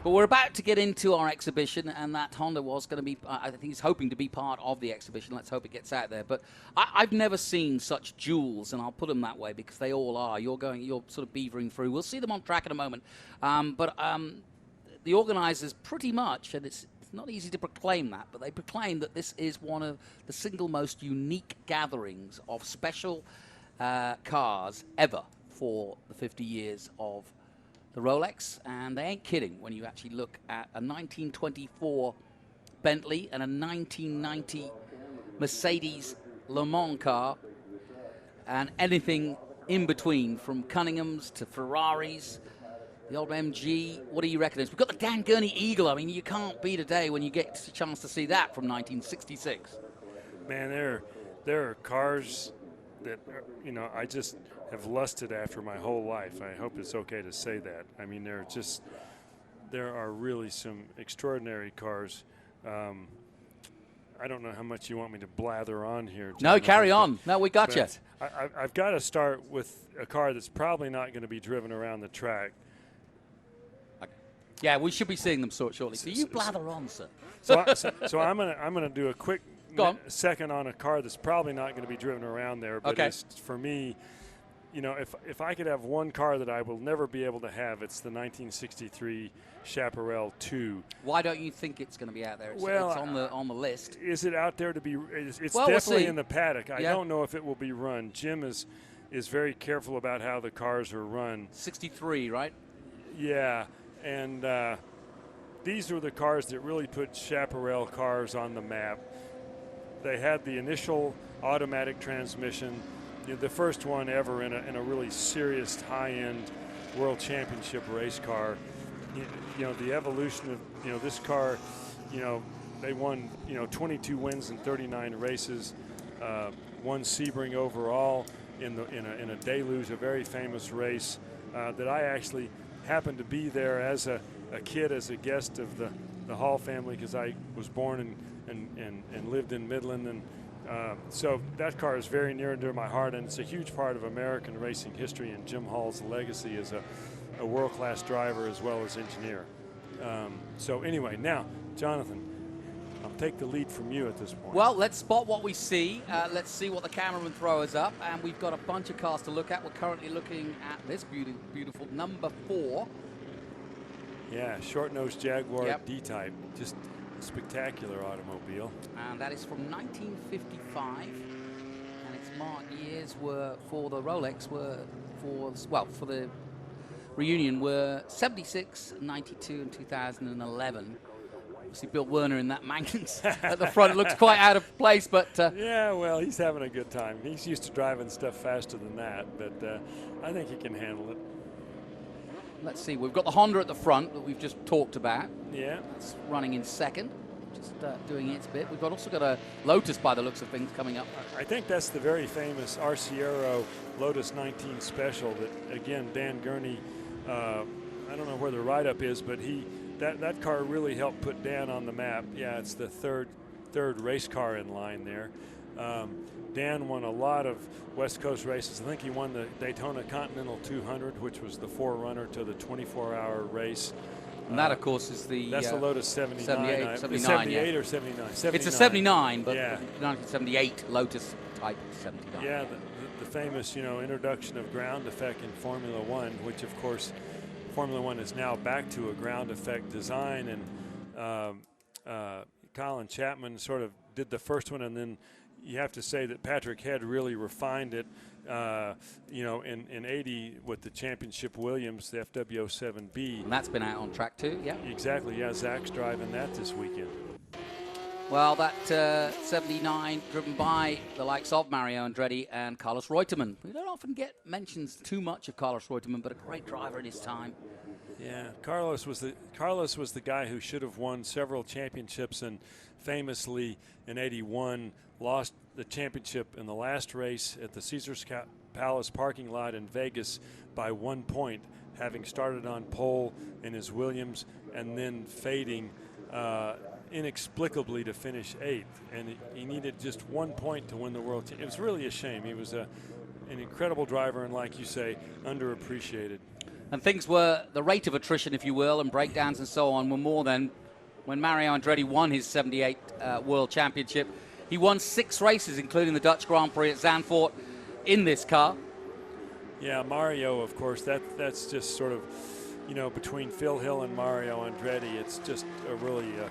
But we're about to get into our exhibition, and that Honda was going to be, I think he's hoping to be part of the exhibition. Let's hope it gets out there. But I've never seen such jewels, and I'll put them that way because they all are. You're sort of beavering through. We'll see them on track in a moment. But the organizers pretty much, and it's not easy to proclaim that, but they proclaim that this is one of the single most unique gatherings of special cars ever for the 50 years of the Rolex, and they ain't kidding when you actually look at a 1924 Bentley and a 1990 Mercedes Le Mans car, and anything in between, from Cunningham's to Ferraris, the old MG. What do you reckon? We've got the Dan Gurney Eagle. I mean, you can't beat a day when you get a chance to see that from 1966. Man, there are cars that, you know, I just have lusted after my whole life. I hope it's okay to say that. I mean, there are really some extraordinary cars. I don't know how much you want me to blather on here, Jonathan. No, carry on. No, we got you. I've got to start with a car that's probably not going to be driven around the track. Yeah, we should be seeing them shortly. So you blather on, sir. So I'm gonna do a quick second on a car that's probably not going to be driven around there. But it's, for me, you know, if I could have one car that I will never be able to have, it's the 1963 Chaparral 2. Why don't you think it's going to be out there? It's on the list. Is it out there to be? It's definitely in the paddock. I don't know if it will be run. Jim is very careful about how the cars are run. 63, right? Yeah, and these were the cars that really put Chaparral cars on the map. They had the initial automatic transmission, the first one ever in a really serious high-end world championship race car. You know, the evolution of, this car, they won, 22 wins in 39 races, won Sebring overall in a deluge, a very famous race that I actually happened to be there as a kid, as a guest of the Hall family, because I was born and lived in Midland, and so that car is very near and dear to my heart, and it's a huge part of American racing history and Jim Hall's legacy as a world-class driver as well as engineer. So anyway, now, Jonathan, I'll take the lead from you at this point. Well, let's spot what we see. Let's see what the cameraman throws up, and we've got a bunch of cars to look at. We're currently looking at this beautiful number 4. Yeah, short-nosed Jaguar D-Type. Just a spectacular automobile. And that is from 1955. And its mark years were for the Rolex for the reunion were 76, 92, and 2011. Obviously, Bill Werner in that Magnus at the front. It looks quite out of place, but... yeah, well, he's having a good time. He's used to driving stuff faster than that, but I think he can handle it. Let's see. We've got the Honda at the front that we've just talked about. Yeah. It's running in second, just doing its bit. We've also got a Lotus, by the looks of things, coming up. I think that's the very famous Arciero Lotus 19 Special that, again, Dan Gurney, I don't know where the write-up is, but that car really helped put Dan on the map. Yeah, it's the third race car in line there. Dan won a lot of West Coast races. I think he won the Daytona Continental 200, which was the forerunner to the 24-hour race. And that, of course, is the... That's the Lotus 79. 78 78 or 79? 79. It's a 79, but yeah. 1978 Lotus Type 79. Yeah, the famous, introduction of ground effect in Formula One, which, of course, Formula One is now back to a ground effect design, and Colin Chapman sort of did the first one, and then you have to say that Patrick Head really refined it, in 80 with the Championship Williams, the FW07B. And that's been out on track too, yeah? Exactly, yeah. Zach's driving that this weekend. Well, that 79 driven by the likes of Mario Andretti and Carlos Reutemann. We don't often get mentions too much of Carlos Reutemann, but a great driver in his time. Yeah, Carlos was the guy who should have won several championships, and famously in '81 lost the championship in the last race at the Caesars Palace parking lot in Vegas by 1 point, having started on pole in his Williams and then fading inexplicably to finish 8th, and he needed just 1 point to win the world championship. It was really a shame. He was an incredible driver, and like you say, underappreciated. And things were, the rate of attrition, if you will, and breakdowns and so on were more than when Mario Andretti won his 78 World Championship. He won 6 races, including the Dutch Grand Prix at Zandvoort, in this car. Yeah, Mario, of course, that's just sort of, you know, between Phil Hill and Mario Andretti, it's just a really a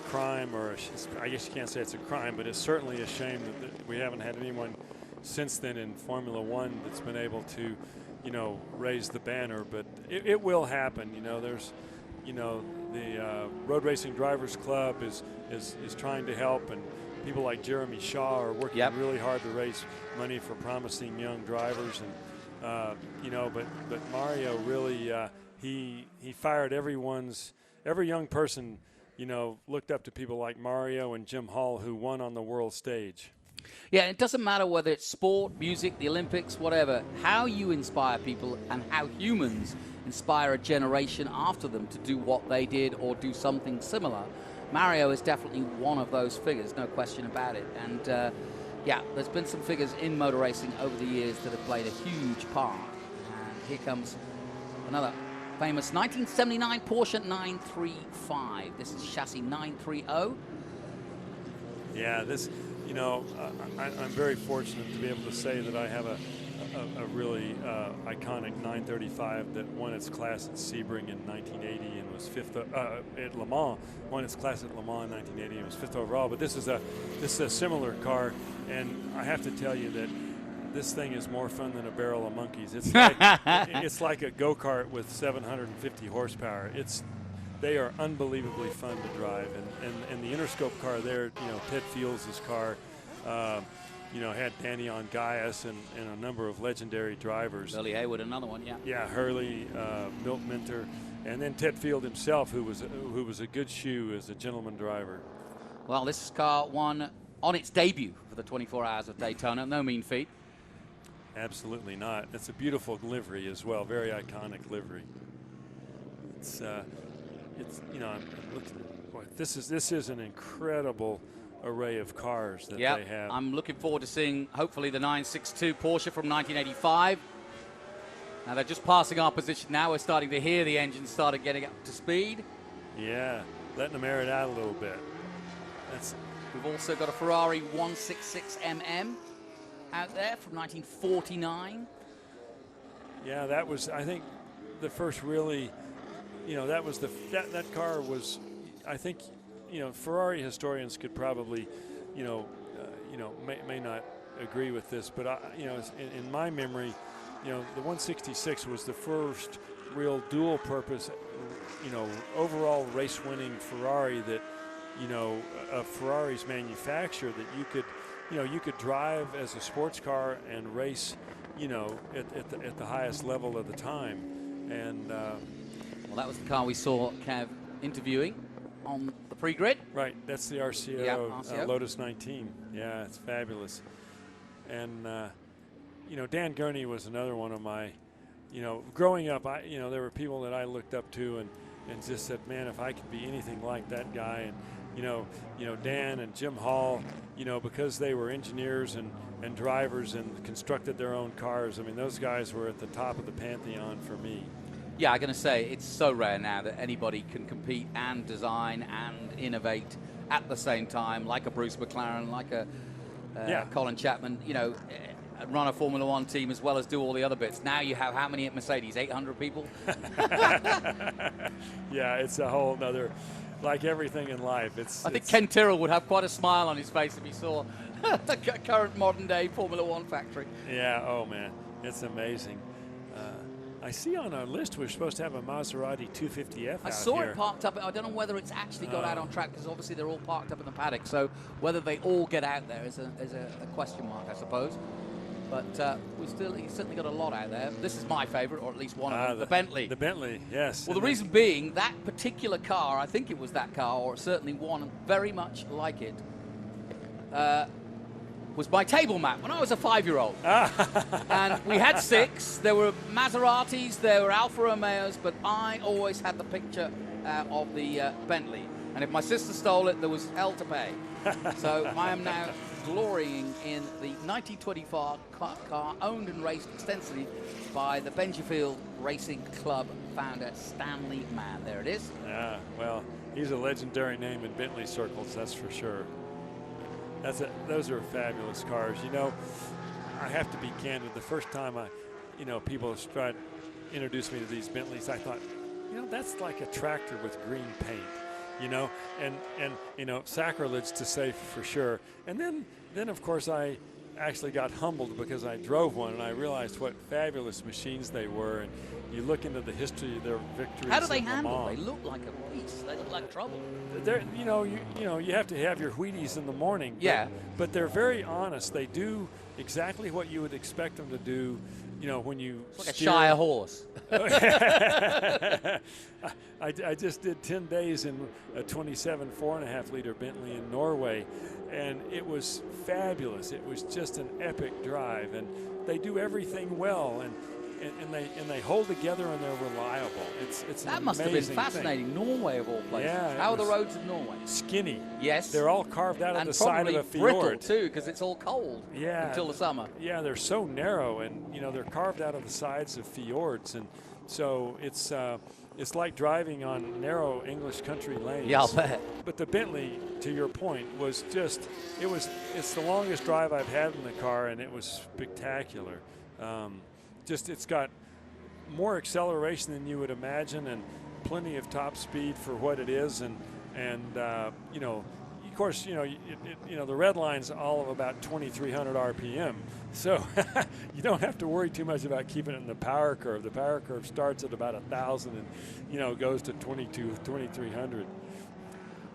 crime, or I guess you can't say it's a crime, but it's certainly a shame that we haven't had anyone since then in Formula One that's been able to, you know, raise the banner. But it will happen. You know, there's, you know, the Road Racing Drivers Club is trying to help, and people like Jeremy Shaw are working really hard to raise money for promising young drivers. And you know, but Mario really he fired every young person, you know, looked up to people like Mario and Jim Hall, who won on the world stage. Yeah, it doesn't matter whether it's sport, music, the Olympics, whatever. How you inspire people and how humans inspire a generation after them to do what they did or do something similar. Mario is definitely one of those figures, no question about it. And yeah, there's been some figures in motor racing over the years that have played a huge part. And here comes another famous 1979 Porsche 935. This is chassis 930. Yeah, this, you know, I'm very fortunate to be able to say that I have a really iconic 935 that won its class at Sebring in 1980 and was 5th at Le Mans. Won its class at Le Mans in 1980 and was 5th overall. But this is a similar car, and I have to tell you that this thing is more fun than a barrel of monkeys. It's like it's like a go-kart with 750 horsepower. They are unbelievably fun to drive, and the Interscope car there, you know, Ted Fields' car, you know, had Danny on Gaius and a number of legendary drivers. Hurley Haywood, another one, yeah. Yeah, Hurley, Milt Minter, and then Ted Field himself, who was a good shoe as a gentleman driver. Well, this car won on its debut for the 24 Hours of Daytona. No mean feat. Absolutely not. It's a beautiful livery as well, very iconic livery. It's you know, I'm looking, boy, this is an incredible array of cars that they have. I'm looking forward to seeing hopefully the 962 Porsche from 1985. Now they're just passing our position now. We're starting to hear the engines started getting up to speed. Yeah, letting them air it out a little bit. We've also got a Ferrari 166mm out there from 1949. Yeah, that was, I think, the first really, you know, that car was, I think, you know, Ferrari historians could probably, you know, may not agree with this, but you know, in my memory, you know, the 166 was the first real dual-purpose, you know, overall race-winning Ferrari that, you know, a Ferrari's manufacturer that you could drive as a sports car and race, you know, at the highest level of the time. And well, that was the car we saw Kev interviewing on the pre-grid. Right, that's the RCO. Lotus 19. Yeah, it's fabulous. And you know, Dan Gurney was another one of my, you know, growing up, you know, there were people that I looked up to and just said, man, if I could be anything like that guy. And you know, Dan and Jim Hall, you know, because they were engineers and drivers and constructed their own cars. I mean, those guys were at the top of the pantheon for me. Yeah, I'm going to say it's so rare now that anybody can compete and design and innovate at the same time, like a Bruce McLaren, like a Colin Chapman, you know, run a Formula One team as well as do all the other bits. Now you have how many at Mercedes? 800 people? Yeah, it's a whole nother, like everything in life. I think Ken Tyrrell would have quite a smile on his face if he saw the current modern day Formula One factory. Yeah, oh man, it's amazing. I see on our list we're supposed to have a Maserati 250F I saw it parked up. I don't know whether it's actually got out on track because obviously they're all parked up in the paddock. So whether they all get out there is a question mark, I suppose. But he's certainly got a lot out there. This is my favorite, or at least one of them, the Bentley. The Bentley, yes. Well, the reason being that particular car, I think it was that car, or certainly one very much like it, was my table mat when I was a 5-year-old. And we had 6. There were Maseratis, there were Alfa Romeos, but I always had the picture of the Bentley. And if my sister stole it, there was hell to pay. So I am now glorying in the 1924 car owned and raced extensively by the Benjafield Racing Club founder Stanley Mann. There it is. Yeah, well, he's a legendary name in Bentley circles, that's for sure. Those are fabulous cars. You know, I have to be candid. The first time people tried to introduce me to these Bentleys, I thought, that's like a tractor with green paint, and sacrilege to say for sure. And then of course I actually got humbled because I drove one and I realized what fabulous machines they were. And you look into the history of their victories. How do they handle? They look like a beast. They look like trouble. They're, you have to have your Wheaties in the morning. But they're very honest. They do exactly what you would expect them to do. When you it's like a Shire horse. I just did 10 days in a 27 4.5 liter Bentley in Norway, and it was fabulous. It was just an epic drive, and they do everything well, and they hold together and they're reliable. It's that must have been fascinating. Norway of all places. Yeah, how are the roads in Norway? Skinny. Yes. They're all carved out of the side of a fjord. Brittle too, because it's all cold. Yeah. Until the summer. Yeah, they're so narrow, and they're carved out of the sides of fjords, and so it's like driving on narrow English country lanes. Yeah, I'll bet. But the Bentley, to your point, was just it's the longest drive I've had in the car, and it was spectacular. It's got more acceleration than you would imagine, and plenty of top speed for what it is, and of course, the red line's all of about 2,300 RPM, so you don't have to worry too much about keeping it in the power curve. The power curve starts at about 1,000 and goes to 2,300.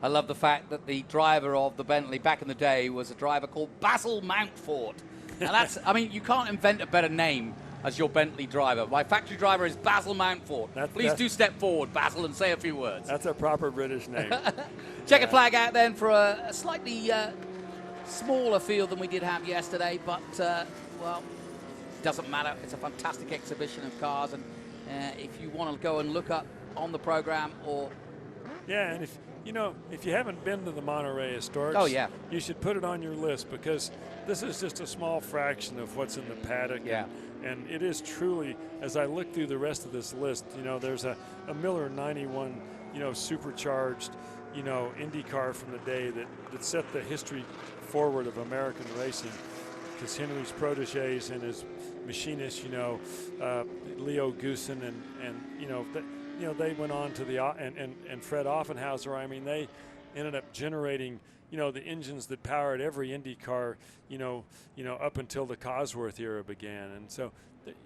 I love the fact that the driver of the Bentley back in the day was a driver called Basil Mountfort. Now you can't invent a better name as your Bentley driver. My factory driver is Basil Mountfort. Please do step forward, Basil, and say a few words. That's a proper British name. Checkered flag out then for a slightly smaller field than we did have yesterday, but, doesn't matter. It's a fantastic exhibition of cars, and if you want to go and look up on the program or... Yeah, and if you haven't been to the Monterey Historics, you should put it on your list, because this is just a small fraction of what's in the paddock. Yeah. And it is truly, as I look through the rest of this list, there's a Miller 91, supercharged, Indy car from the day that set the history forward of American racing, because Henry's proteges and his machinists, Leo Goosen and they went on to and Fred Offenhauser. I mean, they ended up generating the engines that powered every Indy car, up until the Cosworth era began. And so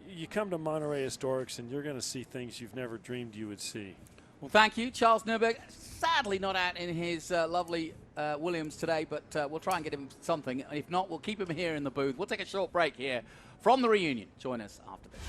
you come to Monterey Historics and you're going to see things you've never dreamed you would see. Well, thank you. Charles Nurberg, sadly not out in his lovely Williams today, but we'll try and get him something. If not, we'll keep him here in the booth. We'll take a short break here from the reunion. Join us after this.